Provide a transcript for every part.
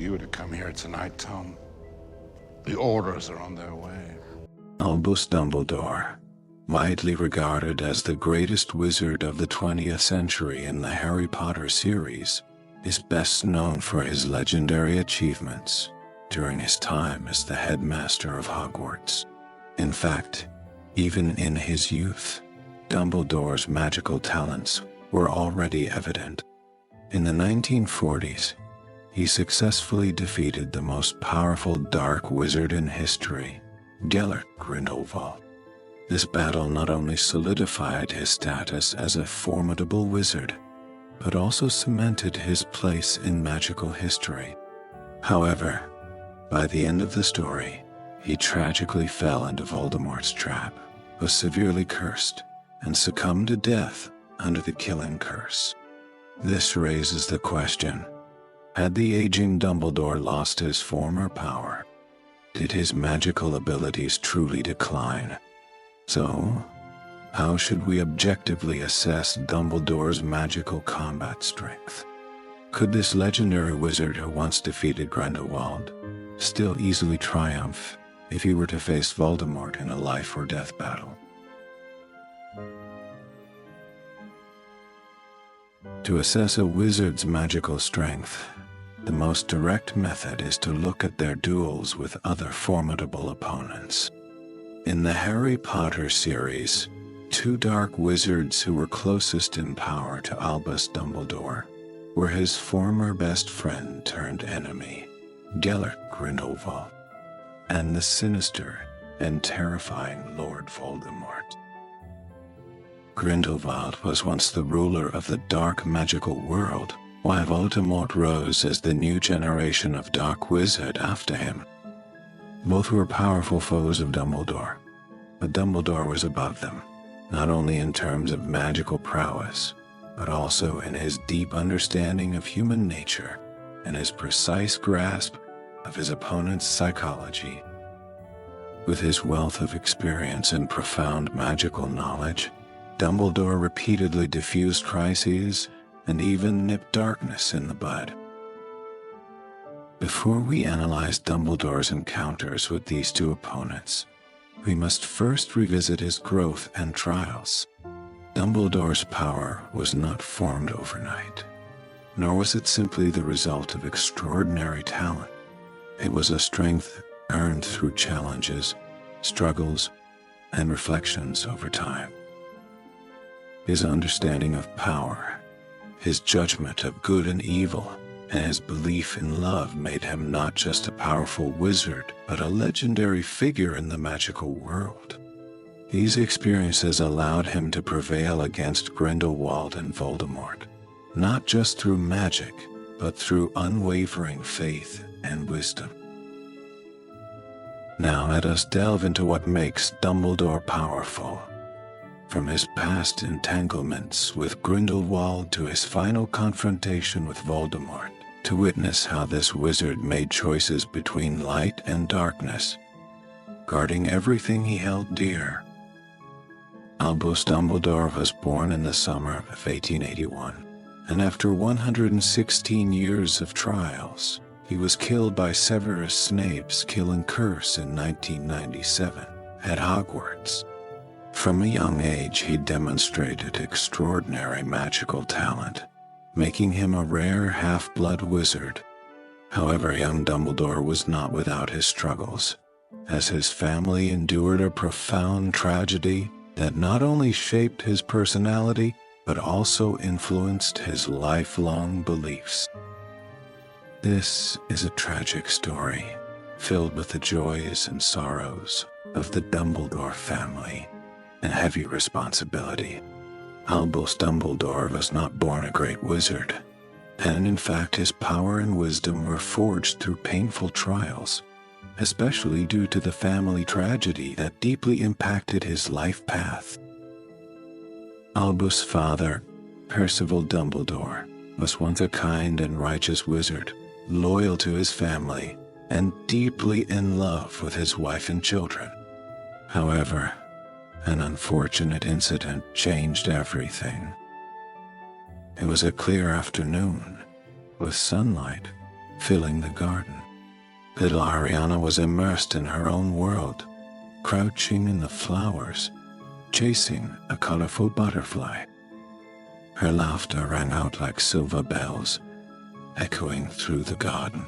You were to come here tonight, Tom. The orders are on their way. Albus Dumbledore, widely regarded as the greatest wizard of the 20th century in the Harry Potter series, is best known for his legendary achievements during his time as the headmaster of Hogwarts. In fact, even in his youth, Dumbledore's magical talents were already evident. In the 1940s, he successfully defeated the most powerful dark wizard in history, Gellert Grindelwald. This battle not only solidified his status as a formidable wizard, but also cemented his place in magical history. However, by the end of the story, he tragically fell into Voldemort's trap, was severely cursed, and succumbed to death under the killing curse. This raises the question, had the aging Dumbledore lost his former power? Did his magical abilities truly decline? So, how should we objectively assess Dumbledore's magical combat strength? Could this legendary wizard who once defeated Grindelwald still easily triumph if he were to face Voldemort in a life or death battle? To assess a wizard's magical strength, the most direct method is to look at their duels with other formidable opponents. In the Harry Potter series, two dark wizards who were closest in power to Albus Dumbledore were his former best friend turned enemy, Gellert Grindelwald, and the sinister and terrifying Lord Voldemort. Grindelwald was once the ruler of the dark magical world, while Voldemort rose as the new generation of dark wizard after him. Both were powerful foes of Dumbledore, but Dumbledore was above them, not only in terms of magical prowess, but also in his deep understanding of human nature and his precise grasp of his opponent's psychology. With his wealth of experience and profound magical knowledge, Dumbledore repeatedly diffused crises and even nipped darkness in the bud. Before we analyze Dumbledore's encounters with these two opponents, we must first revisit his growth and trials. Dumbledore's power was not formed overnight, nor was it simply the result of extraordinary talent. It was a strength earned through challenges, struggles, and reflections over time. His understanding of power, his judgment of good and evil, and his belief in love made him not just a powerful wizard, but a legendary figure in the magical world. These experiences allowed him to prevail against Grindelwald and Voldemort, not just through magic, but through unwavering faith and wisdom. Now let us delve into what makes Dumbledore powerful. From his past entanglements with Grindelwald to his final confrontation with Voldemort, to witness how this wizard made choices between light and darkness, guarding everything he held dear. Albus Dumbledore was born in the summer of 1881, and after 116 years of trials, he was killed by Severus Snape's killing curse in 1997 at Hogwarts. From a young age, he demonstrated extraordinary magical talent, making him a rare half-blood wizard. However, young Dumbledore was not without his struggles, as his family endured a profound tragedy that not only shaped his personality, but also influenced his lifelong beliefs. This is a tragic story, filled with the joys and sorrows of the Dumbledore family and heavy responsibility. Albus Dumbledore was not born a great wizard, and in fact his power and wisdom were forged through painful trials, especially due to the family tragedy that deeply impacted his life path. Albus' father, Percival Dumbledore, was once a kind and righteous wizard, loyal to his family, and deeply in love with his wife and children. However, an unfortunate incident changed everything. It was a clear afternoon, with sunlight filling the garden. Little Ariana was immersed in her own world, crouching in the flowers, chasing a colorful butterfly. Her laughter rang out like silver bells, echoing through the garden.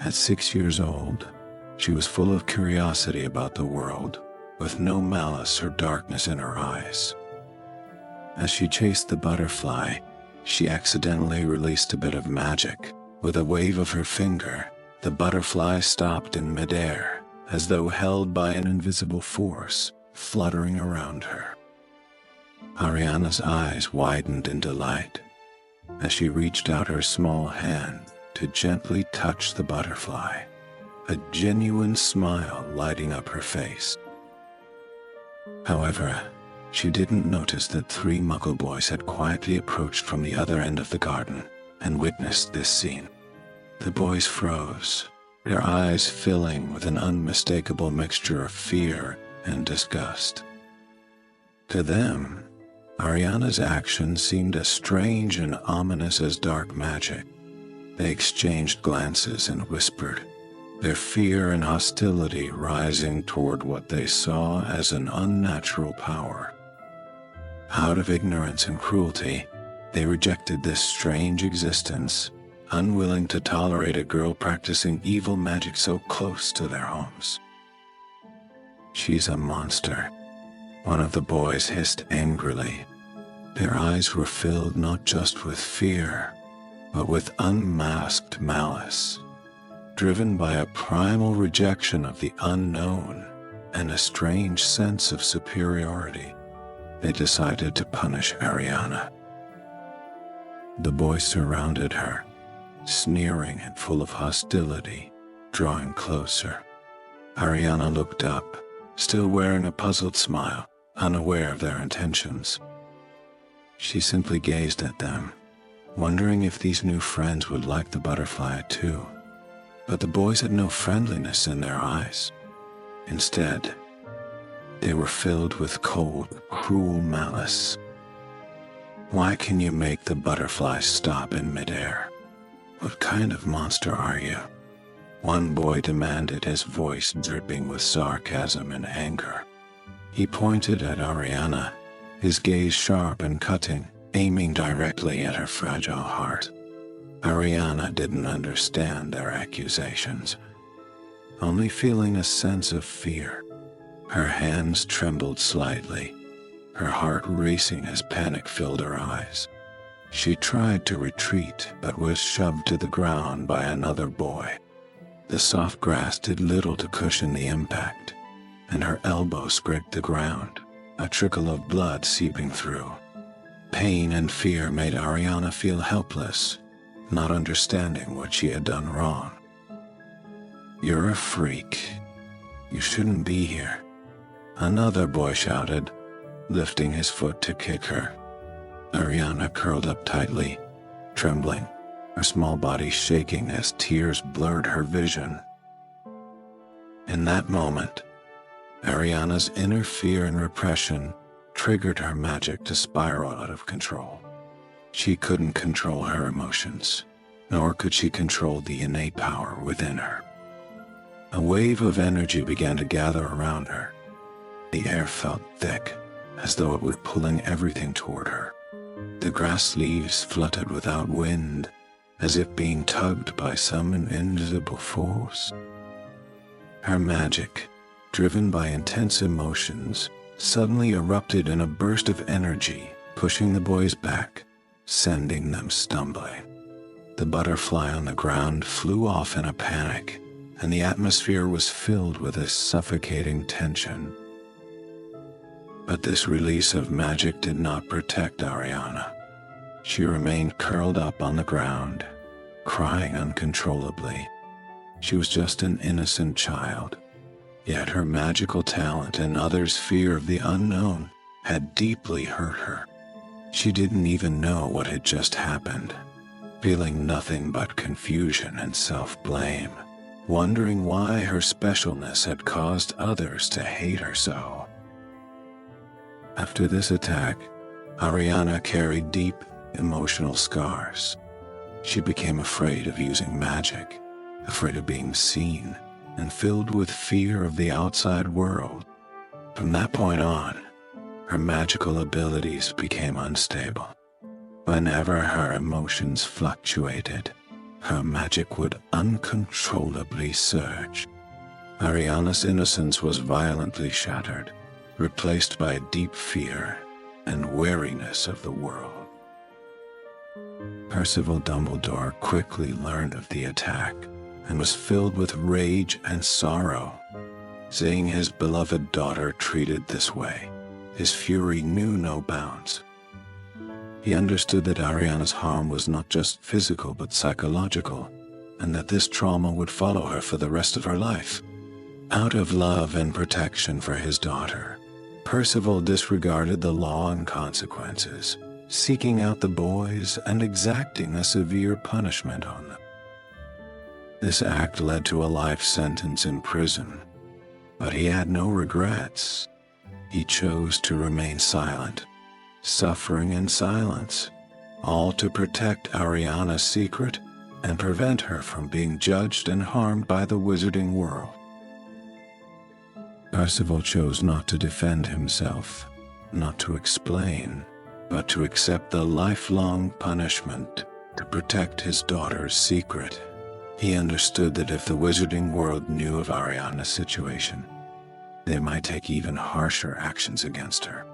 At 6 years old, she was full of curiosity about the world, with no malice or darkness in her eyes. As she chased the butterfly, she accidentally released a bit of magic. With a wave of her finger, the butterfly stopped in midair, as though held by an invisible force fluttering around her. Ariana's eyes widened in delight as she reached out her small hand to gently touch the butterfly, a genuine smile lighting up her face. However, she didn't notice that 3 Muggle boys had quietly approached from the other end of the garden and witnessed this scene. The boys froze, their eyes filling with an unmistakable mixture of fear and disgust. To them, Ariana's actions seemed as strange and ominous as dark magic. They exchanged glances and whispered, their fear and hostility rising toward what they saw as an unnatural power. Out of ignorance and cruelty, they rejected this strange existence, unwilling to tolerate a girl practicing evil magic so close to their homes. "She's a monster," one of the boys hissed angrily. Their eyes were filled not just with fear, but with unmasked malice, driven by a primal rejection of the unknown and a strange sense of superiority. They decided to punish Ariana. The boys surrounded her, sneering and full of hostility, drawing closer. Ariana looked up, still wearing a puzzled smile, unaware of their intentions. She simply gazed at them, wondering if these new friends would like the butterfly too. But the boys had no friendliness in their eyes. Instead, they were filled with cold, cruel malice. "Why can you make the butterfly stop in midair? What kind of monster are you?" One boy demanded, his voice dripping with sarcasm and anger. He pointed at Ariana, his gaze sharp and cutting, aiming directly at her fragile heart. Ariana didn't understand their accusations, only feeling a sense of fear. Her hands trembled slightly, her heart racing as panic filled her eyes. She tried to retreat, but was shoved to the ground by another boy. The soft grass did little to cushion the impact, and her elbow scraped the ground, a trickle of blood seeping through. Pain and fear made Ariana feel helpless, not understanding what she had done wrong. "You're a freak. You shouldn't be here," another boy shouted, lifting his foot to kick her. Ariana curled up tightly, trembling, her small body shaking as tears blurred her vision. In that moment, Ariana's inner fear and repression triggered her magic to spiral out of control. She couldn't control her emotions, nor could she control the innate power within her. A wave of energy began to gather around her. The air felt thick, as though it was pulling everything toward her. The grass leaves fluttered without wind, as if being tugged by some invisible force. Her magic, driven by intense emotions, suddenly erupted in a burst of energy, pushing the boys back, sending them stumbling. The butterfly on the ground flew off in a panic, and the atmosphere was filled with a suffocating tension. But this release of magic did not protect Ariana. She remained curled up on the ground, crying uncontrollably. She was just an innocent child, yet her magical talent and others' fear of the unknown had deeply hurt her. She didn't even know what had just happened, feeling nothing but confusion and self-blame, wondering why her specialness had caused others to hate her so. After this attack, Ariana carried deep emotional scars. She became afraid of using magic, afraid of being seen, and filled with fear of the outside world. From that point on, her magical abilities became unstable. Whenever her emotions fluctuated, her magic would uncontrollably surge. Ariana's innocence was violently shattered, replaced by deep fear and wariness of the world. Percival Dumbledore quickly learned of the attack and was filled with rage and sorrow. Seeing his beloved daughter treated this way, his fury knew no bounds. He understood that Ariana's harm was not just physical but psychological, and that this trauma would follow her for the rest of her life. Out of love and protection for his daughter, Percival disregarded the law and consequences, seeking out the boys and exacting a severe punishment on them. This act led to a life sentence in prison, but he had no regrets. He chose to remain silent, suffering in silence, all to protect Ariana's secret and prevent her from being judged and harmed by the wizarding world. Percival chose not to defend himself, not to explain, but to accept the lifelong punishment to protect his daughter's secret. He understood that if the wizarding world knew of Ariana's situation, they might take even harsher actions against her.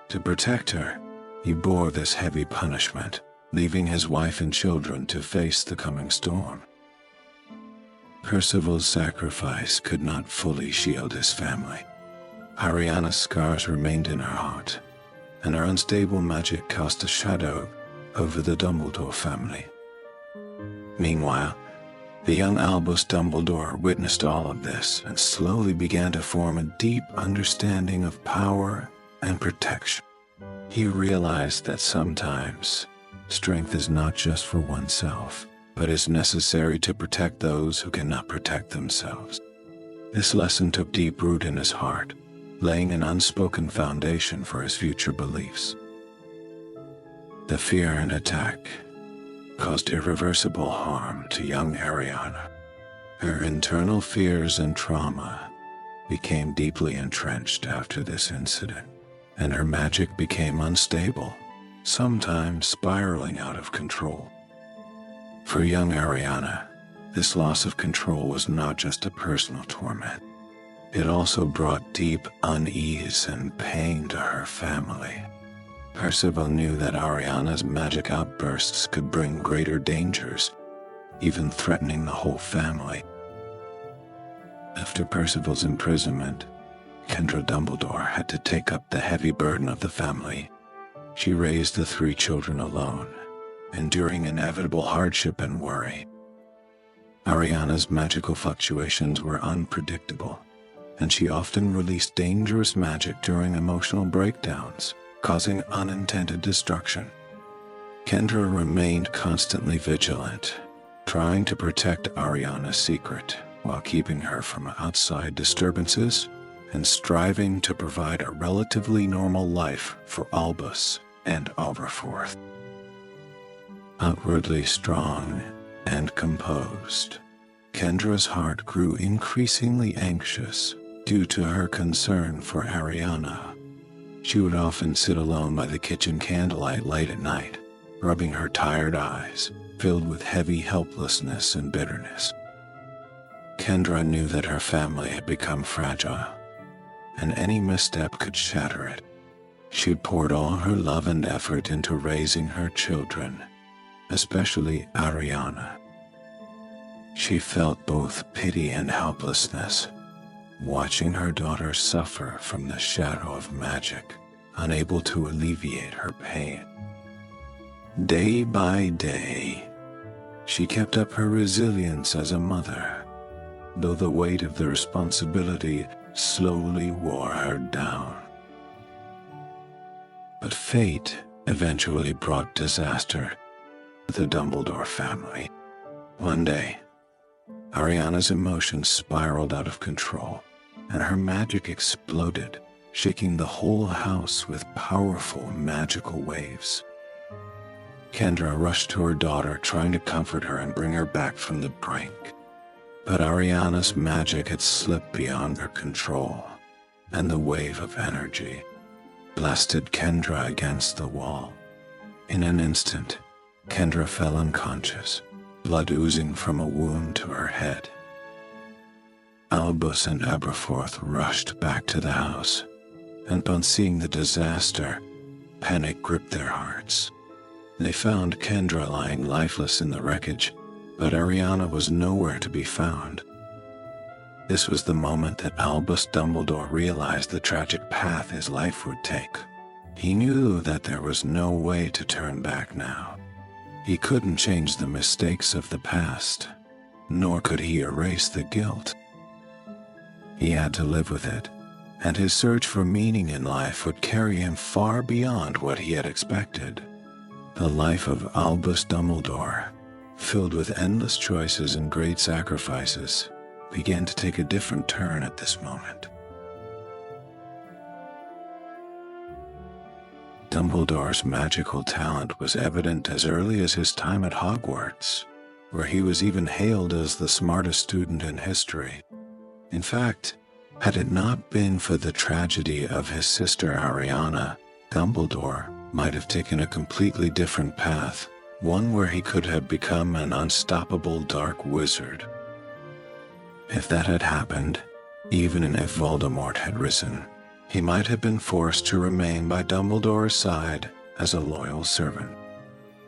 To protect her, he bore this heavy punishment, leaving his wife and children to face the coming storm. Percival's sacrifice could not fully shield his family. Ariana's scars remained in her heart, and her unstable magic cast a shadow over the Dumbledore family. Meanwhile, the young Albus Dumbledore witnessed all of this and slowly began to form a deep understanding of power and protection. He realized that sometimes strength is not just for oneself, but is necessary to protect those who cannot protect themselves. This lesson took deep root in his heart, laying an unspoken foundation for his future beliefs. The fear and attack caused irreversible harm to young Ariana. Her internal fears and trauma became deeply entrenched after this incident, and her magic became unstable, sometimes spiraling out of control. For young Ariana, this loss of control was not just a personal torment. It also brought deep unease and pain to her family. Percival knew that Ariana's magic outbursts could bring greater dangers, even threatening the whole family. After Percival's imprisonment, Kendra Dumbledore had to take up the heavy burden of the family. She raised the 3 children alone, enduring inevitable hardship and worry. Ariana's magical fluctuations were unpredictable, and she often released dangerous magic during emotional breakdowns, causing unintended destruction. Kendra remained constantly vigilant, trying to protect Ariana's secret while keeping her from outside disturbances and striving to provide a relatively normal life for Albus and Aberforth. Outwardly strong and composed, Kendra's heart grew increasingly anxious due to her concern for Ariana. She would often sit alone by the kitchen candlelight late at night, rubbing her tired eyes, filled with heavy helplessness and bitterness. Kendra knew that her family had become fragile, and any misstep could shatter it. She'd poured all her love and effort into raising her children, especially Ariana. She felt both pity and helplessness, watching her daughter suffer from the shadow of magic, unable to alleviate her pain. Day by day, she kept up her resilience as a mother, though the weight of the responsibility slowly wore her down. But fate eventually brought disaster to the Dumbledore family. One day, Ariana's emotions spiraled out of control, and her magic exploded, shaking the whole house with powerful magical waves. Kendra rushed to her daughter, trying to comfort her and bring her back from the brink. But Ariana's magic had slipped beyond her control, and the wave of energy blasted Kendra against the wall. In an instant, Kendra fell unconscious, blood oozing from a wound to her head. Albus and Aberforth rushed back to the house, and on seeing the disaster, panic gripped their hearts. They found Kendra lying lifeless in the wreckage, but Ariana was nowhere to be found. This was the moment that Albus Dumbledore realized the tragic path his life would take. He knew that there was no way to turn back now. He couldn't change the mistakes of the past, nor could he erase the guilt. He had to live with it, and his search for meaning in life would carry him far beyond what he had expected. The life of Albus Dumbledore, filled with endless choices and great sacrifices, began to take a different turn at this moment. Dumbledore's magical talent was evident as early as his time at Hogwarts, where he was even hailed as the smartest student in history. In fact, had it not been for the tragedy of his sister Ariana, Dumbledore might have taken a completely different path, one where he could have become an unstoppable dark wizard. If that had happened, even if Voldemort had risen, he might have been forced to remain by Dumbledore's side as a loyal servant.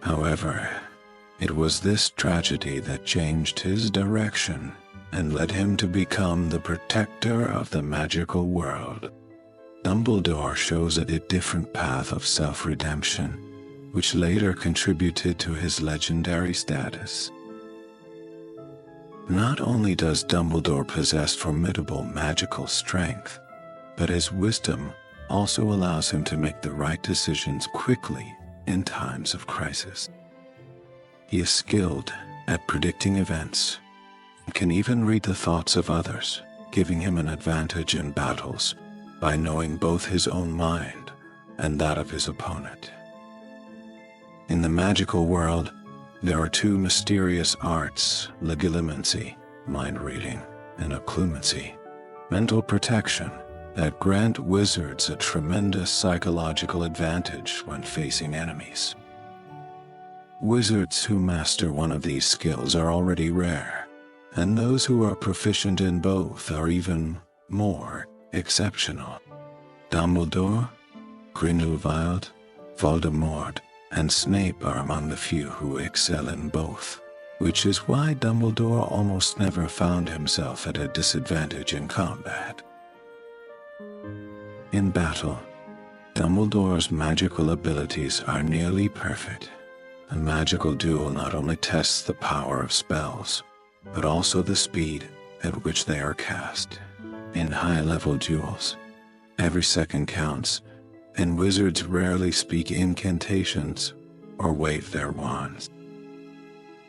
However, it was this tragedy that changed his direction and led him to become the protector of the magical world. Dumbledore chose a different path of self-redemption, which later contributed to his legendary status. Not only does Dumbledore possess formidable magical strength, but his wisdom also allows him to make the right decisions quickly in times of crisis. He is skilled at predicting events and can even read the thoughts of others, giving him an advantage in battles by knowing both his own mind and that of his opponent. In the magical world, there are two mysterious arts: legilimency, mind reading, and occlumency, mental protection, that grant wizards a tremendous psychological advantage when facing enemies. Wizards who master one of these skills are already rare, and those who are proficient in both are even more exceptional. Dumbledore, Grindelwald, Voldemort, and Snape are among the few who excel in both, which is why Dumbledore almost never found himself at a disadvantage in combat. In battle, Dumbledore's magical abilities are nearly perfect. A magical duel not only tests the power of spells, but also the speed at which they are cast. In high-level duels, every second counts, and wizards rarely speak incantations or wave their wands.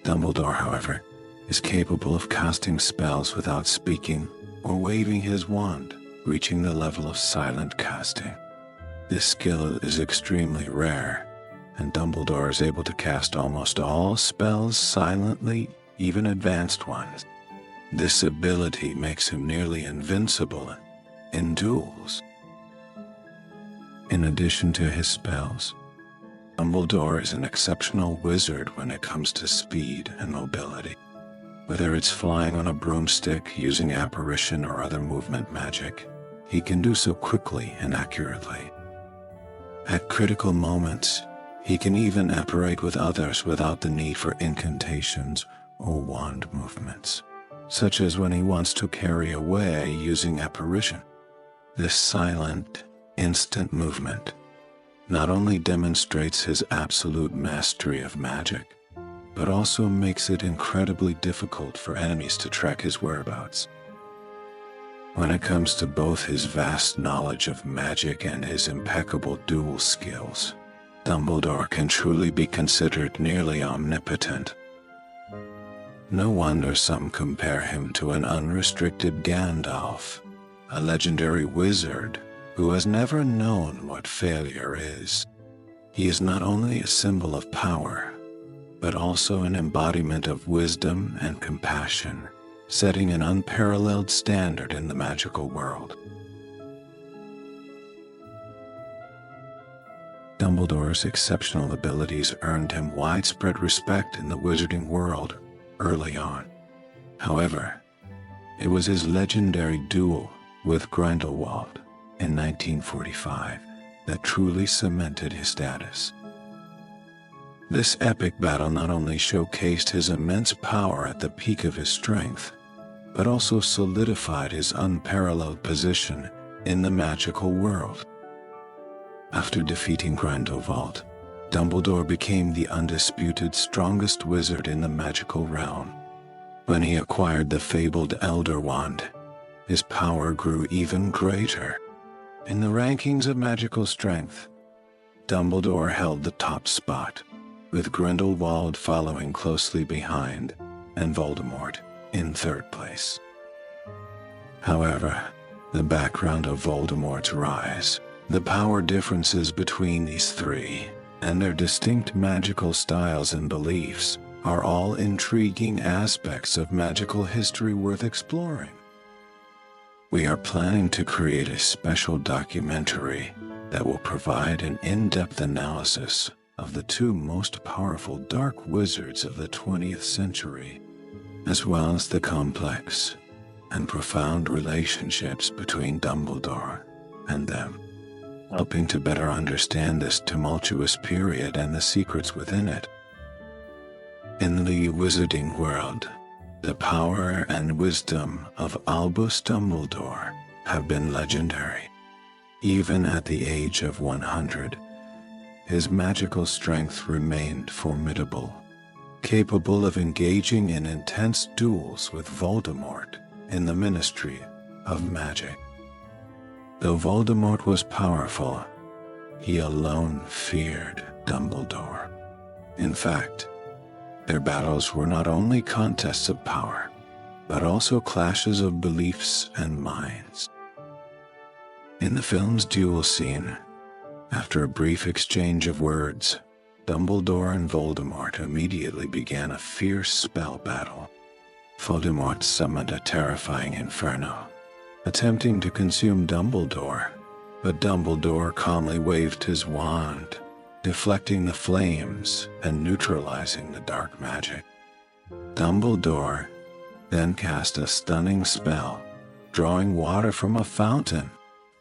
Dumbledore, however, is capable of casting spells without speaking or waving his wand, reaching the level of silent casting. This skill is extremely rare, and Dumbledore is able to cast almost all spells silently, even advanced ones. This ability makes him nearly invincible in duels. In addition to his spells, Dumbledore is an exceptional wizard when it comes to speed and mobility. Whether it's flying on a broomstick, using apparition, or other movement magic, he can do so quickly and accurately. At critical moments, he can even apparate with others without the need for incantations or wand movements, such as when he wants to carry away using apparition. This silent, instant movement not only demonstrates his absolute mastery of magic, but also makes it incredibly difficult for enemies to track his whereabouts. When it comes to both his vast knowledge of magic and his impeccable duel skills, Dumbledore can truly be considered nearly omnipotent. No wonder some compare him to an unrestricted Gandalf, a legendary wizard who has never known what failure is. He is not only a symbol of power, but also an embodiment of wisdom and compassion, setting an unparalleled standard in the magical world. Dumbledore's exceptional abilities earned him widespread respect in the wizarding world early on. However, it was his legendary duel with Grindelwald in 1945 that truly cemented his status. This epic battle not only showcased his immense power at the peak of his strength, but also solidified his unparalleled position in the magical world. After defeating Grindelwald, Dumbledore became the undisputed strongest wizard in the magical realm. When he acquired the fabled Elder Wand, his power grew even greater. In the rankings of magical strength, Dumbledore held the top spot, with Grindelwald following closely behind, and Voldemort in third place. However, the background of Voldemort's rise, the power differences between these three, and their distinct magical styles and beliefs are all intriguing aspects of magical history worth exploring. We are planning to create a special documentary that will provide an in-depth analysis of the two most powerful dark wizards of the 20th century, as well as the complex and profound relationships between Dumbledore and them, helping to better understand this tumultuous period and the secrets within it. In the wizarding world, the power and wisdom of Albus Dumbledore have been legendary. Even at the age of 100, his magical strength remained formidable, capable of engaging in intense duels with Voldemort in the Ministry of Magic. Though Voldemort was powerful, he alone feared Dumbledore. In fact, their battles were not only contests of power, but also clashes of beliefs and minds. In the film's duel scene, after a brief exchange of words, Dumbledore and Voldemort immediately began a fierce spell battle. Voldemort summoned a terrifying inferno, attempting to consume Dumbledore, but Dumbledore calmly waved his wand, deflecting the flames and neutralizing the dark magic. Dumbledore then cast a stunning spell, drawing water from a fountain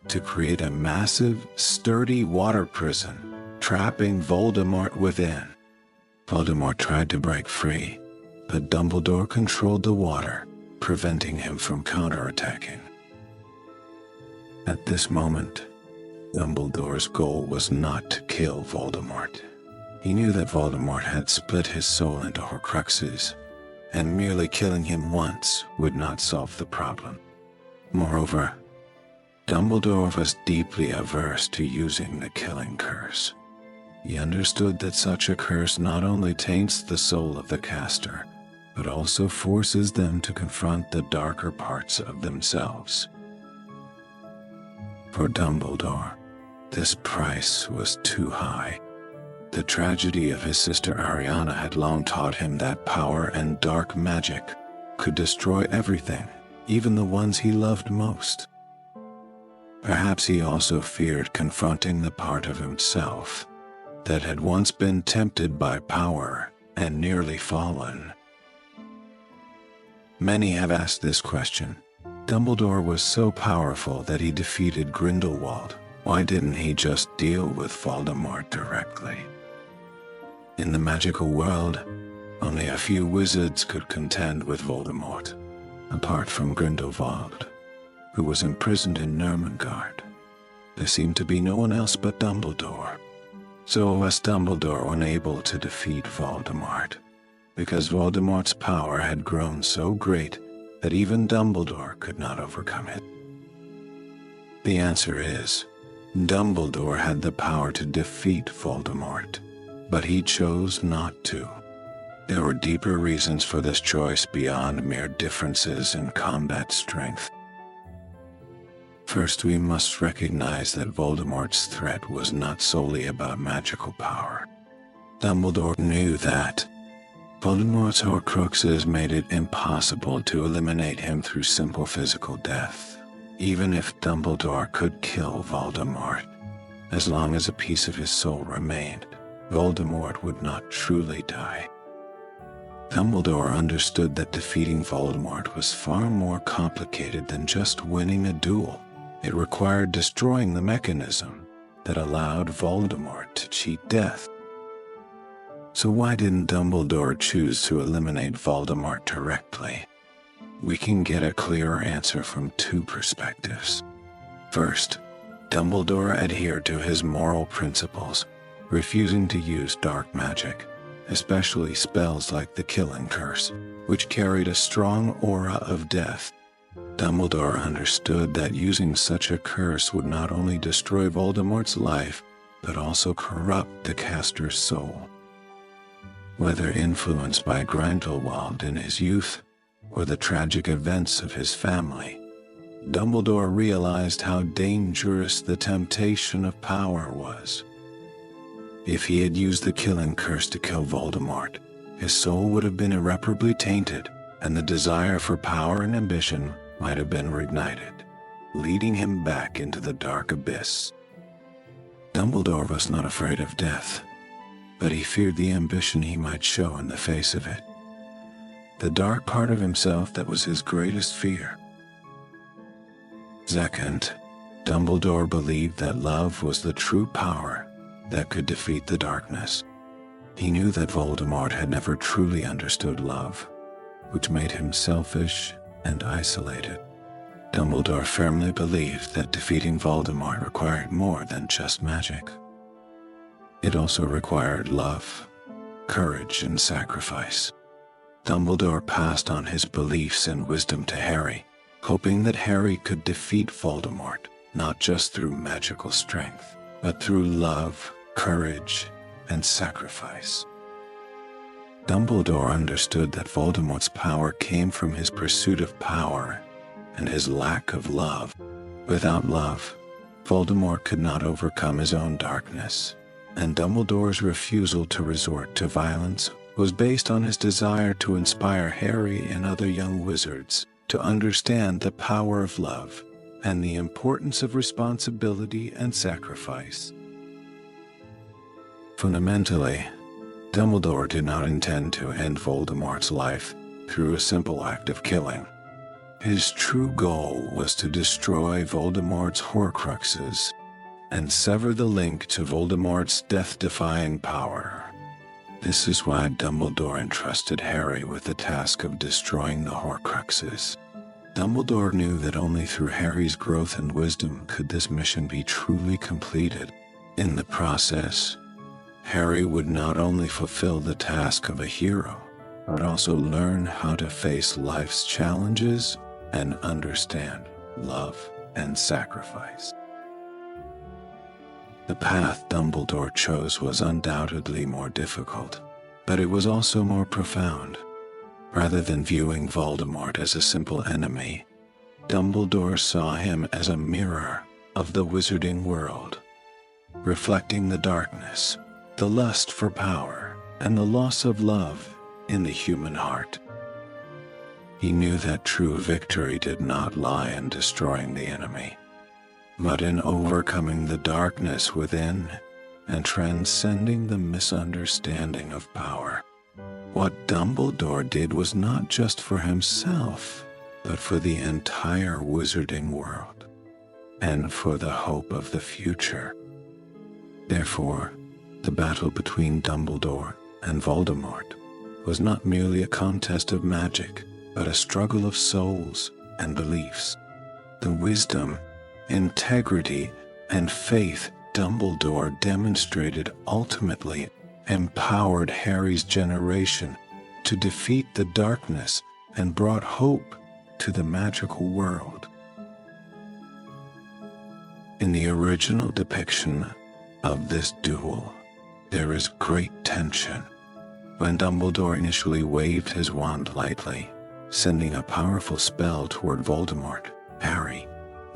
to create a massive, sturdy water prison, trapping Voldemort within. Voldemort tried to break free, but Dumbledore controlled the water, preventing him from counterattacking. At this moment, Dumbledore's goal was not to kill Voldemort. He knew that Voldemort had split his soul into Horcruxes, and merely killing him once would not solve the problem. Moreover, Dumbledore was deeply averse to using the killing curse. He understood that such a curse not only taints the soul of the caster, but also forces them to confront the darker parts of themselves. For Dumbledore, this price was too high. The tragedy of his sister Ariana had long taught him that power and dark magic could destroy everything, even the ones he loved most. Perhaps he also feared confronting the part of himself that had once been tempted by power and nearly fallen. Many have asked this question. Dumbledore was so powerful that he defeated Grindelwald. Why didn't he just deal with Voldemort directly? In the magical world, only a few wizards could contend with Voldemort, apart from Grindelwald, who was imprisoned in Nurmengard. There seemed to be no one else but Dumbledore. So was Dumbledore unable to defeat Voldemort, because Voldemort's power had grown so great that even Dumbledore could not overcome it? The answer is, Dumbledore had the power to defeat Voldemort, but he chose not to. There were deeper reasons for this choice beyond mere differences in combat strength. First, we must recognize that Voldemort's threat was not solely about magical power. Dumbledore knew that Voldemort's Horcruxes made it impossible to eliminate him through simple physical death. Even if Dumbledore could kill Voldemort, as long as a piece of his soul remained, Voldemort would not truly die. Dumbledore understood that defeating Voldemort was far more complicated than just winning a duel. It required destroying the mechanism that allowed Voldemort to cheat death. So why didn't Dumbledore choose to eliminate Voldemort directly? We can get a clearer answer from two perspectives. First, Dumbledore adhered to his moral principles, refusing to use dark magic, especially spells like the Killing Curse, which carried a strong aura of death. Dumbledore understood that using such a curse would not only destroy Voldemort's life, but also corrupt the caster's soul. Whether influenced by Grindelwald in his youth, or the tragic events of his family, Dumbledore realized how dangerous the temptation of power was. If he had used the Killing Curse to kill Voldemort, his soul would have been irreparably tainted, and the desire for power and ambition might have been reignited, leading him back into the dark abyss. Dumbledore was not afraid of death, but he feared the ambition he might show in the face of it. The dark part of himself that was his greatest fear. Second, Dumbledore believed that love was the true power that could defeat the darkness. He knew that Voldemort had never truly understood love, which made him selfish and isolated. Dumbledore firmly believed that defeating Voldemort required more than just magic. It also required love, courage, and sacrifice. Dumbledore passed on his beliefs and wisdom to Harry, hoping that Harry could defeat Voldemort, not just through magical strength, but through love, courage, and sacrifice. Dumbledore understood that Voldemort's power came from his pursuit of power and his lack of love. Without love, Voldemort could not overcome his own darkness, and Dumbledore's refusal to resort to violence was based on his desire to inspire Harry and other young wizards to understand the power of love and the importance of responsibility and sacrifice. Fundamentally, Dumbledore did not intend to end Voldemort's life through a simple act of killing. His true goal was to destroy Voldemort's Horcruxes and sever the link to Voldemort's death-defying power. This is why Dumbledore entrusted Harry with the task of destroying the Horcruxes. Dumbledore knew that only through Harry's growth and wisdom could this mission be truly completed. In the process, Harry would not only fulfill the task of a hero, but also learn how to face life's challenges and understand love and sacrifice. The path Dumbledore chose was undoubtedly more difficult, but it was also more profound. Rather than viewing Voldemort as a simple enemy, Dumbledore saw him as a mirror of the wizarding world, reflecting the darkness, the lust for power, and the loss of love in the human heart. He knew that true victory did not lie in destroying the enemy, but in overcoming the darkness within and transcending the misunderstanding of power. What Dumbledore did was not just for himself, but for the entire wizarding world, and for the hope of the future. Therefore, the battle between Dumbledore and Voldemort was not merely a contest of magic, but a struggle of souls and beliefs. The wisdom, integrity, and faith Dumbledore demonstrated ultimately empowered Harry's generation to defeat the darkness and brought hope to the magical world. In the original depiction of this duel, there is great tension. When Dumbledore initially waved his wand lightly, sending a powerful spell toward Voldemort, Harry,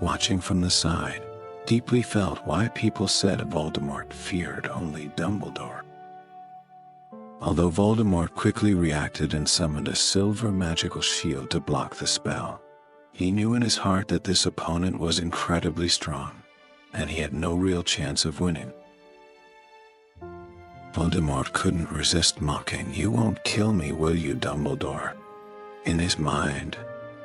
watching from the side, deeply felt why people said Voldemort feared only Dumbledore. Although Voldemort quickly reacted and summoned a silver magical shield to block the spell, he knew in his heart that this opponent was incredibly strong, and he had no real chance of winning. Voldemort couldn't resist mocking, "You won't kill me, will you, Dumbledore?" In his mind,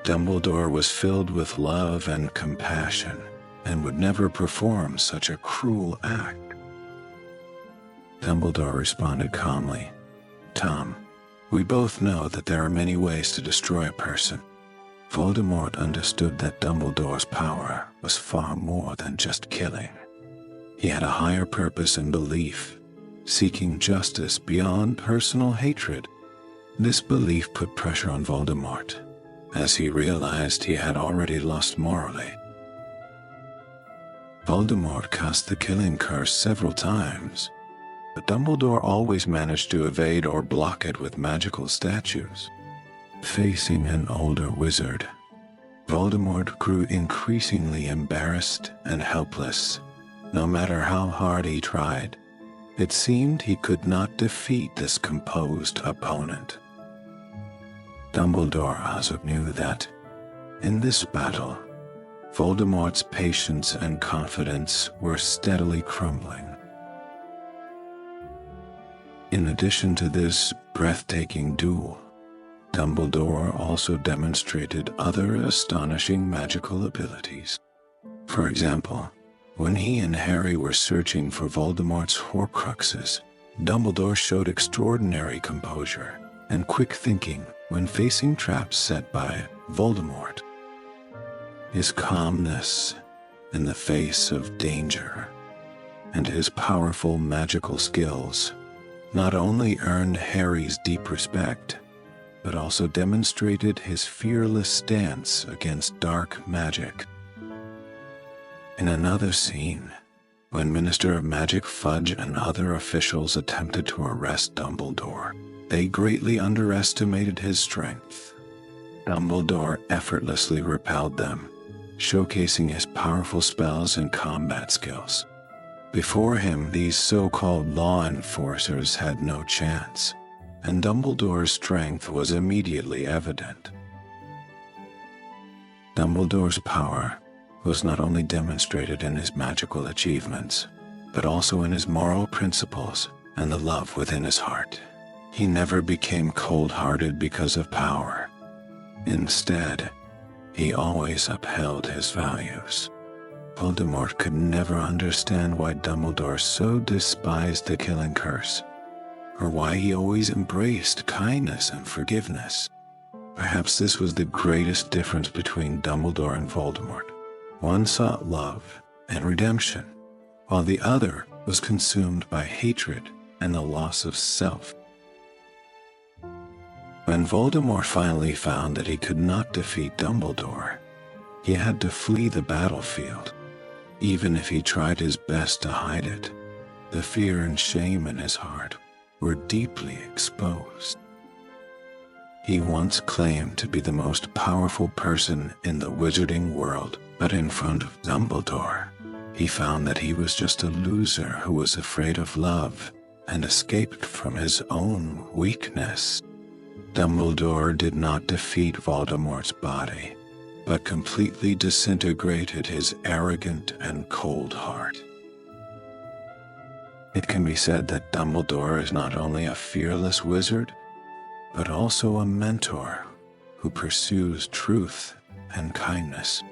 Dumbledore was filled with love and compassion, and would never perform such a cruel act. Dumbledore responded calmly, "Tom, we both know that there are many ways to destroy a person." Voldemort understood that Dumbledore's power was far more than just killing. He had a higher purpose and belief, seeking justice beyond personal hatred. This belief put pressure on Voldemort, as he realized he had already lost morally. Voldemort cast the killing curse several times, but Dumbledore always managed to evade or block it with magical statues. Facing an older wizard, Voldemort grew increasingly embarrassed and helpless. No matter how hard he tried, it seemed he could not defeat this composed opponent. Dumbledore also knew that, in this battle, Voldemort's patience and confidence were steadily crumbling. In addition to this breathtaking duel, Dumbledore also demonstrated other astonishing magical abilities. For example, when he and Harry were searching for Voldemort's Horcruxes, Dumbledore showed extraordinary composure and quick thinking when facing traps set by Voldemort. His calmness in the face of danger and his powerful magical skills not only earned Harry's deep respect, but also demonstrated his fearless stance against dark magic. In another scene, when Minister of Magic Fudge and other officials attempted to arrest Dumbledore, they greatly underestimated his strength. Dumbledore effortlessly repelled them, showcasing his powerful spells and combat skills. Before him, these so-called law enforcers had no chance, and Dumbledore's strength was immediately evident. Dumbledore's power was not only demonstrated in his magical achievements, but also in his moral principles and the love within his heart. He never became cold-hearted because of power. Instead, he always upheld his values. Voldemort could never understand why Dumbledore so despised the killing curse, or why he always embraced kindness and forgiveness. Perhaps this was the greatest difference between Dumbledore and Voldemort. One sought love and redemption, while the other was consumed by hatred and the loss of self. When Voldemort finally found that he could not defeat Dumbledore, he had to flee the battlefield. Even if he tried his best to hide it, the fear and shame in his heart were deeply exposed. He once claimed to be the most powerful person in the wizarding world, but in front of Dumbledore, he found that he was just a loser who was afraid of love and escaped from his own weakness. Dumbledore did not defeat Voldemort's body, but completely disintegrated his arrogant and cold heart. It can be said that Dumbledore is not only a fearless wizard, but also a mentor who pursues truth and kindness.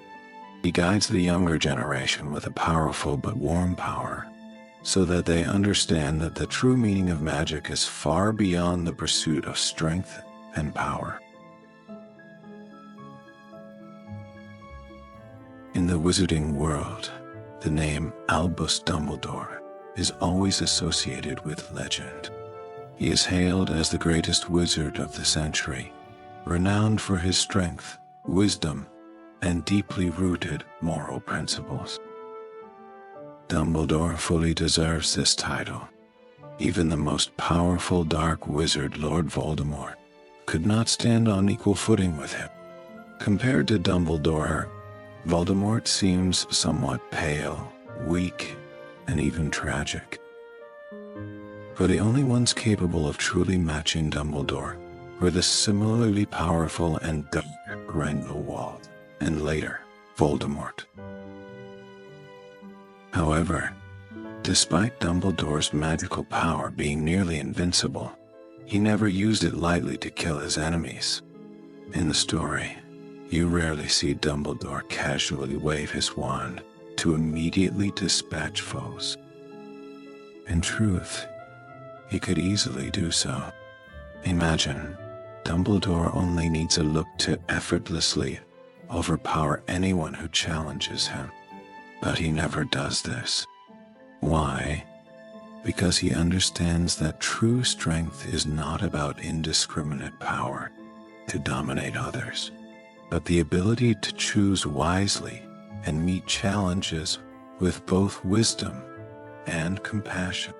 He guides the younger generation with a powerful but warm power, so that they understand that the true meaning of magic is far beyond the pursuit of strength and power. In the wizarding world, the name Albus Dumbledore is always associated with legend. He is hailed as the greatest wizard of the century, renowned for his strength, wisdom, and deeply rooted moral principles. Dumbledore fully deserves this title. Even the most powerful dark wizard, Lord Voldemort, could not stand on equal footing with him. Compared to Dumbledore, Voldemort seems somewhat pale, weak, and even tragic. For the only ones capable of truly matching Dumbledore were the similarly powerful and Gellert Grindelwald, and later, Voldemort. However, despite Dumbledore's magical power being nearly invincible, he never used it lightly to kill his enemies. In the story, you rarely see Dumbledore casually wave his wand to immediately dispatch foes. In truth, he could easily do so. Imagine, Dumbledore only needs a look to effortlessly overpower anyone who challenges him. But he never does this. Why? Because he understands that true strength is not about indiscriminate power to dominate others, but the ability to choose wisely and meet challenges with both wisdom and compassion.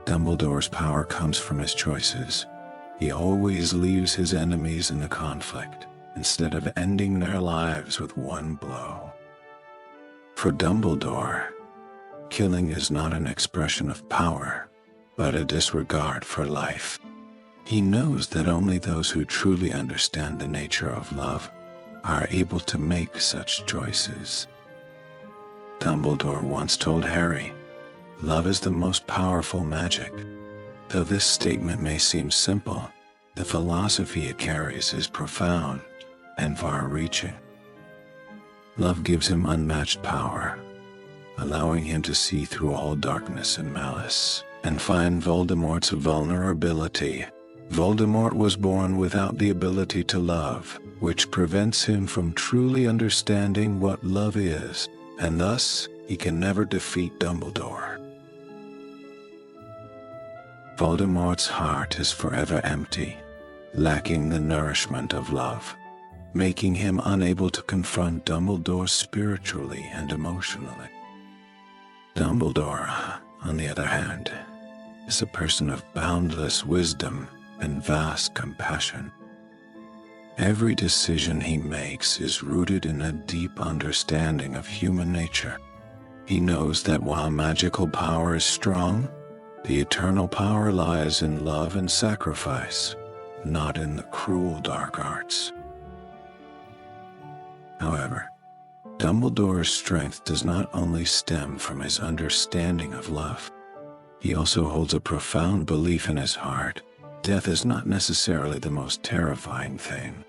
Dumbledore's power comes from his choices. He always leaves his enemies in the conflict instead of ending their lives with one blow. For Dumbledore, killing is not an expression of power, but a disregard for life. He knows that only those who truly understand the nature of love are able to make such choices. Dumbledore once told Harry, "Love is the most powerful magic." Though this statement may seem simple, the philosophy it carries is profound and far-reaching. Love gives him unmatched power, allowing him to see through all darkness and malice and find Voldemort's vulnerability. Voldemort was born without the ability to love, which prevents him from truly understanding what love is, and thus he can never defeat Dumbledore. Voldemort's heart is forever empty, lacking the nourishment of love, making him unable to confront Dumbledore spiritually and emotionally. Dumbledore, on the other hand, is a person of boundless wisdom and vast compassion. Every decision he makes is rooted in a deep understanding of human nature. He knows that while magical power is strong, the eternal power lies in love and sacrifice, not in the cruel dark arts. However, Dumbledore's strength does not only stem from his understanding of love. He also holds a profound belief in his heart. Death is not necessarily the most terrifying thing.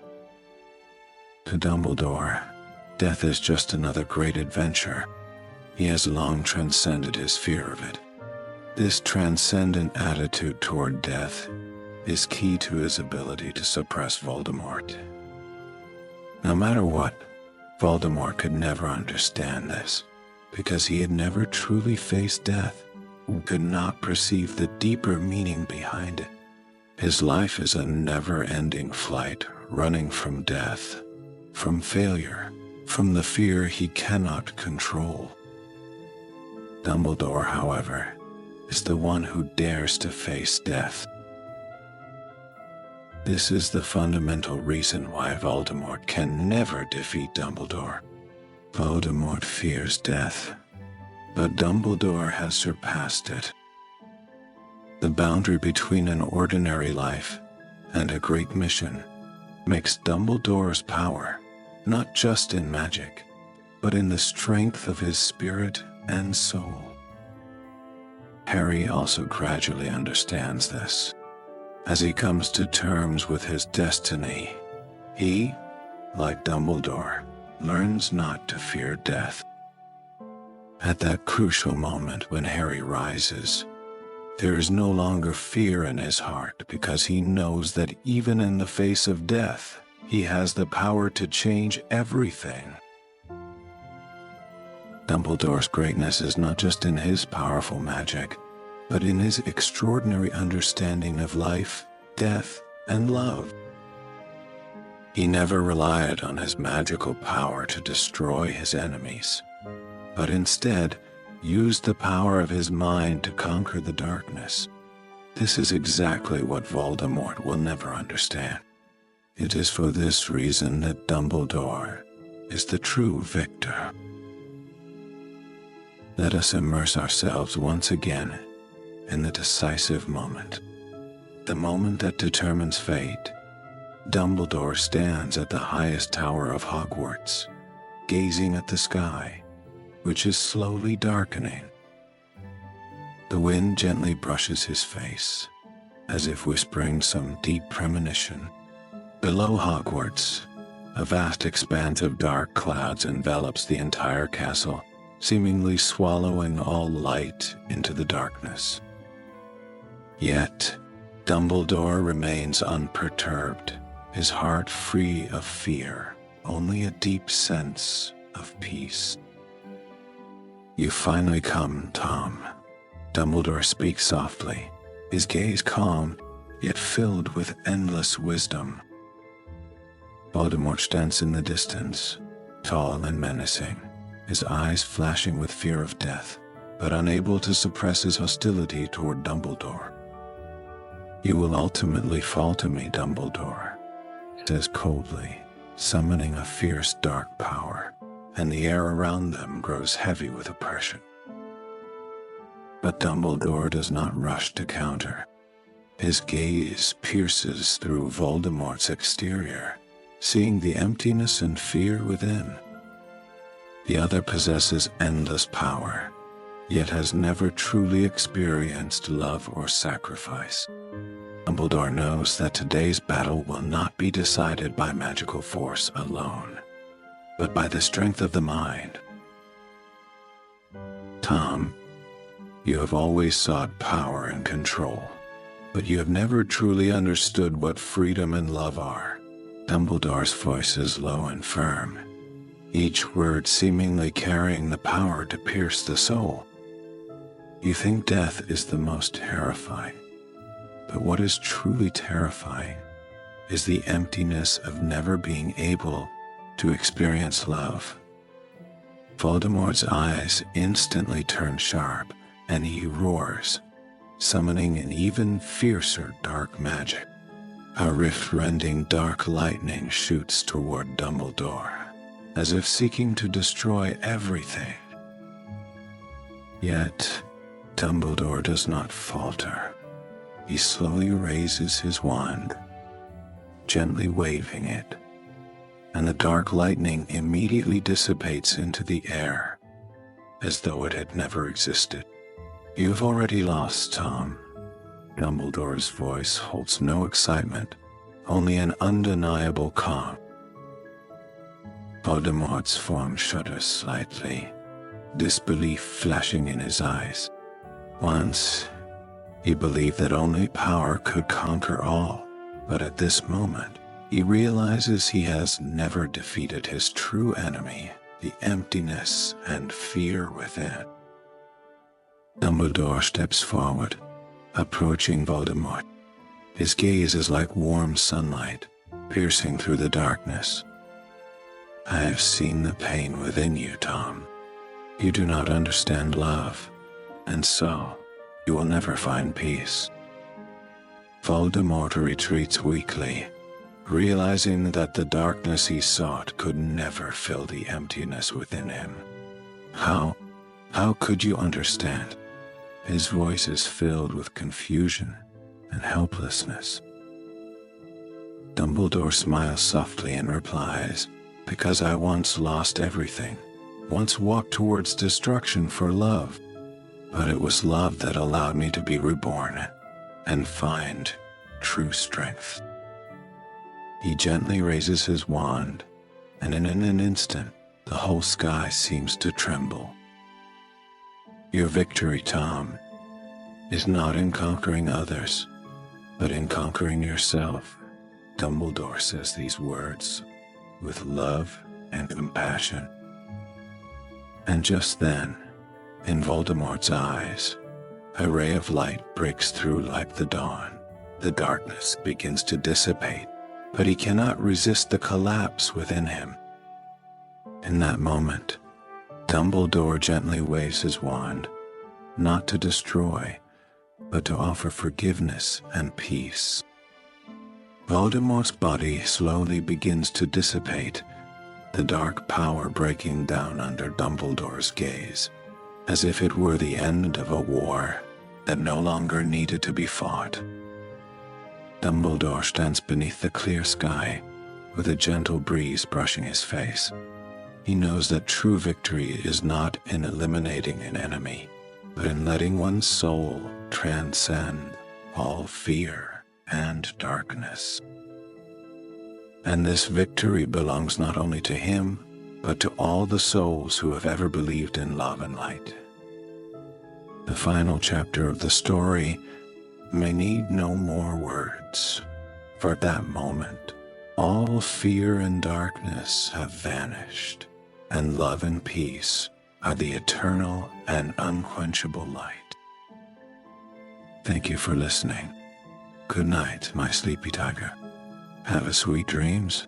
To Dumbledore, death is just another great adventure. He has long transcended his fear of it. This transcendent attitude toward death is key to his ability to suppress Voldemort. No matter what, Voldemort could never understand this, because he had never truly faced death, could not perceive the deeper meaning behind it. His life is a never-ending flight, running from death, from failure, from the fear he cannot control. Dumbledore, however, is the one who dares to face death. This is the fundamental reason why Voldemort can never defeat Dumbledore. Voldemort fears death, but Dumbledore has surpassed it. The boundary between an ordinary life and a great mission makes Dumbledore's power not just in magic, but in the strength of his spirit and soul. Harry also gradually understands this. As he comes to terms with his destiny, he, like Dumbledore, learns not to fear death. At that crucial moment when Harry rises, there is no longer fear in his heart because he knows that even in the face of death, he has the power to change everything. Dumbledore's greatness is not just in his powerful magic, but in his extraordinary understanding of life, death, and love. He never relied on his magical power to destroy his enemies, but instead used the power of his mind to conquer the darkness. This is exactly what Voldemort will never understand. It is for this reason that Dumbledore is the true victor. Let us immerse ourselves once again in the decisive moment. The moment that determines fate. Dumbledore stands at the highest tower of Hogwarts, gazing at the sky, which is slowly darkening. The wind gently brushes his face, as if whispering some deep premonition. Below Hogwarts, a vast expanse of dark clouds envelops the entire castle, seemingly swallowing all light into the darkness. Yet, Dumbledore remains unperturbed, his heart free of fear, only a deep sense of peace. "You finally come, Tom," Dumbledore speaks softly, his gaze calm, yet filled with endless wisdom. Voldemort stands in the distance, tall and menacing, his eyes flashing with fear of death, but unable to suppress his hostility toward Dumbledore. "You will ultimately fall to me, Dumbledore," says coldly, summoning a fierce dark power, and the air around them grows heavy with oppression. But Dumbledore does not rush to counter. His gaze pierces through Voldemort's exterior, seeing the emptiness and fear within. The other possesses endless power, yet has never truly experienced love or sacrifice. Dumbledore knows that today's battle will not be decided by magical force alone, but by the strength of the mind. "Tom, you have always sought power and control, but you have never truly understood what freedom and love are." Dumbledore's voice is low and firm, each word seemingly carrying the power to pierce the soul. "You think death is the most terrifying, but what is truly terrifying is the emptiness of never being able to experience love." Voldemort's eyes instantly turn sharp, and he roars, summoning an even fiercer dark magic. A rift-rending dark lightning shoots toward Dumbledore, as if seeking to destroy everything. Yet, Dumbledore does not falter. He slowly raises his wand, gently waving it, and the dark lightning immediately dissipates into the air, as though it had never existed. "You've already lost, Tom." Dumbledore's voice holds no excitement, only an undeniable calm. Voldemort's form shudders slightly, disbelief flashing in his eyes. Once, he believed that only power could conquer all, but at this moment, he realizes he has never defeated his true enemy, the emptiness and fear within. Dumbledore steps forward, approaching Voldemort. His gaze is like warm sunlight, piercing through the darkness. "I have seen the pain within you, Tom. You do not understand love, and so you will never find peace." Voldemort retreats weakly, realizing that the darkness he sought could never fill the emptiness within him. How could you understand?" His voice is filled with confusion and helplessness. Dumbledore smiles softly and replies, "Because I once lost everything, once walked towards destruction for love, but it was love that allowed me to be reborn and find true strength." He gently raises his wand, and in an instant, the whole sky seems to tremble. "Your victory, Tom, is not in conquering others, but in conquering yourself." Dumbledore says these words with love and compassion. And just then, in Voldemort's eyes, a ray of light breaks through like the dawn. The darkness begins to dissipate, but he cannot resist the collapse within him. In that moment, Dumbledore gently waves his wand, not to destroy, but to offer forgiveness and peace. Voldemort's body slowly begins to dissipate, the dark power breaking down under Dumbledore's gaze, as if it were the end of a war that no longer needed to be fought. Dumbledore stands beneath the clear sky, with a gentle breeze brushing his face. He knows that true victory is not in eliminating an enemy, but in letting one's soul transcend all fear and darkness. And this victory belongs not only to him, but to all the souls who have ever believed in love and light. The final chapter of the story may need no more words, for at that moment, all fear and darkness have vanished, and love and peace are the eternal and unquenchable light. Thank you for listening. Good night, my sleepy tiger. Have a sweet dreams.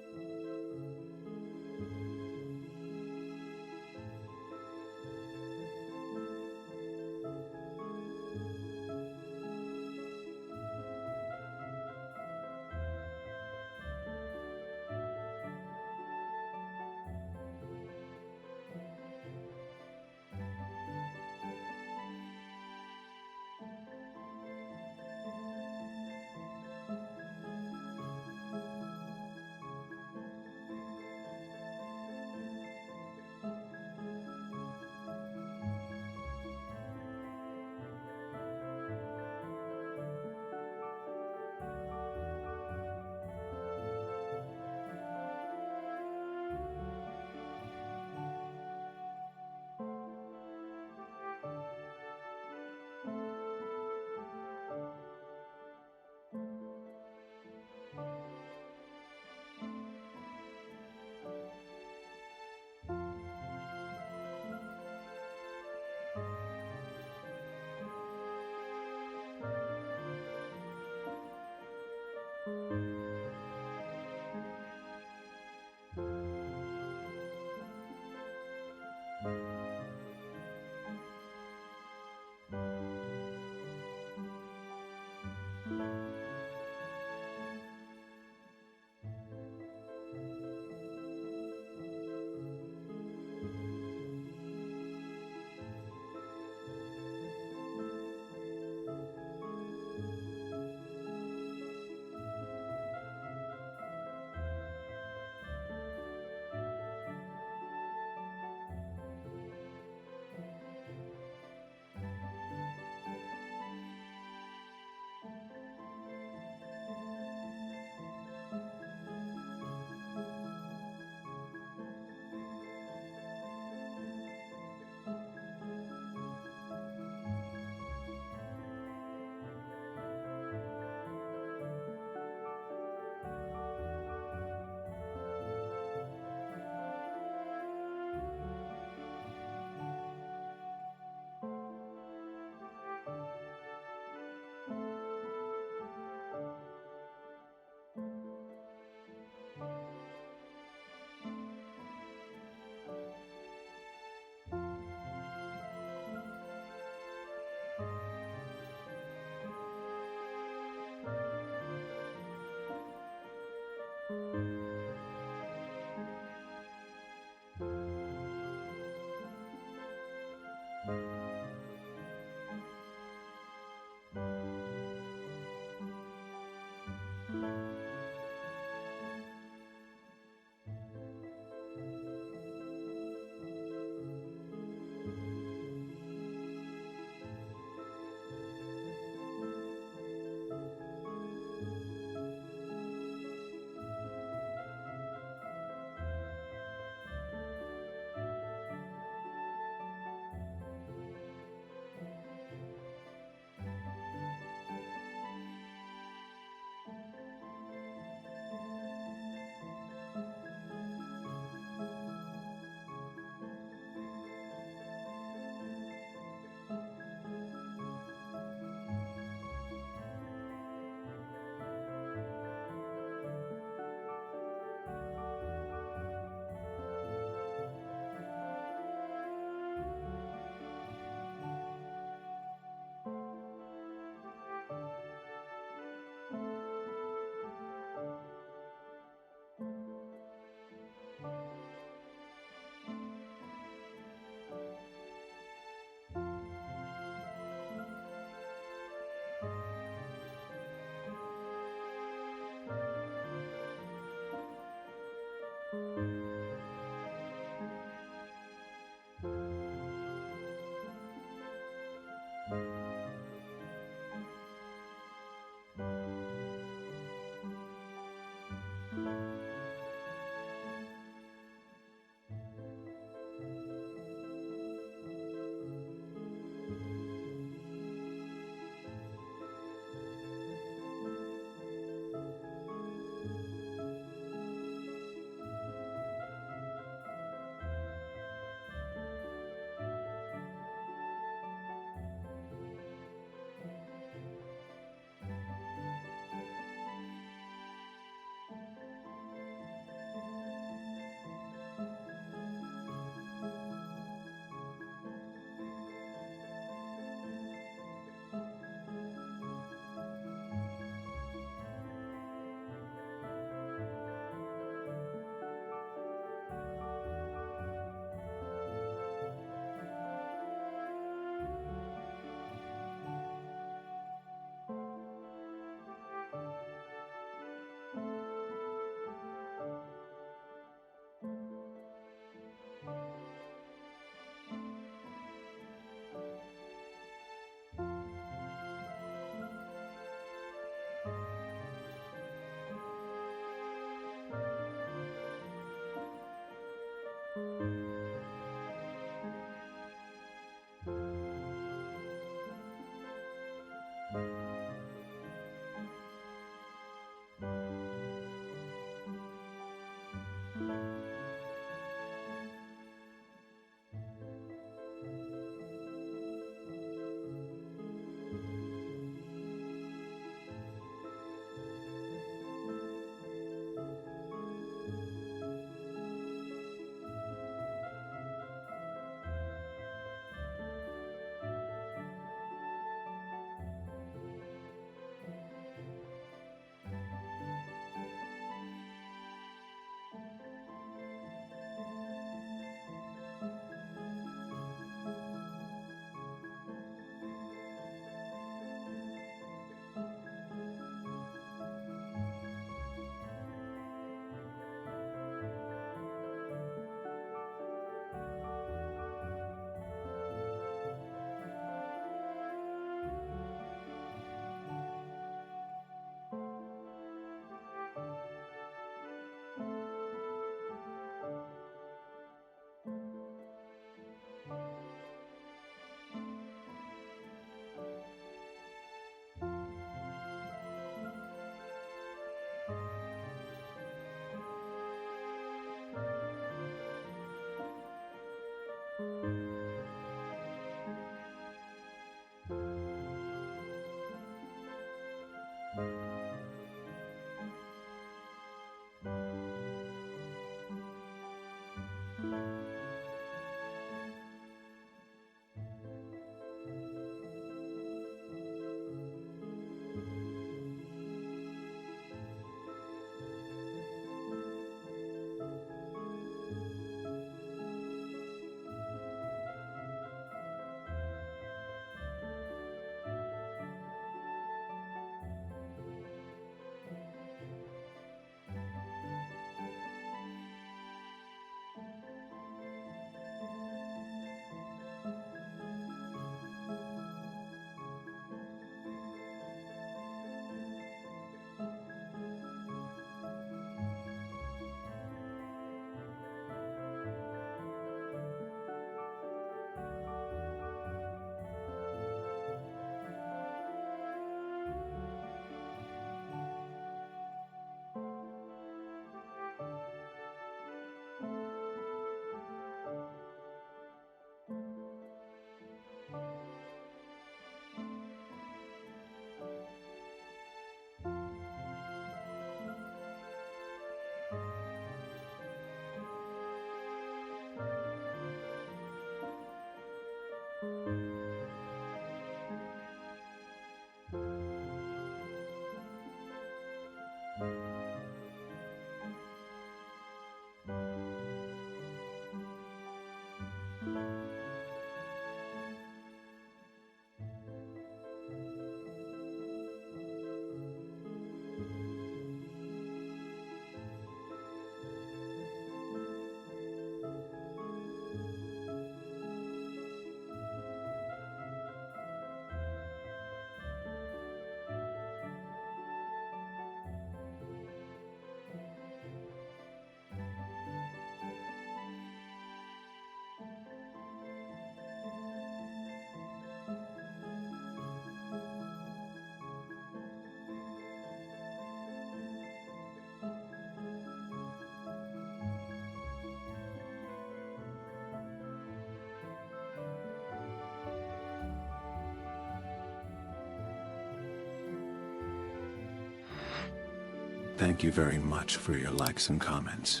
Thank you very much for your likes and comments.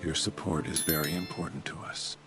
Your support is very important to us.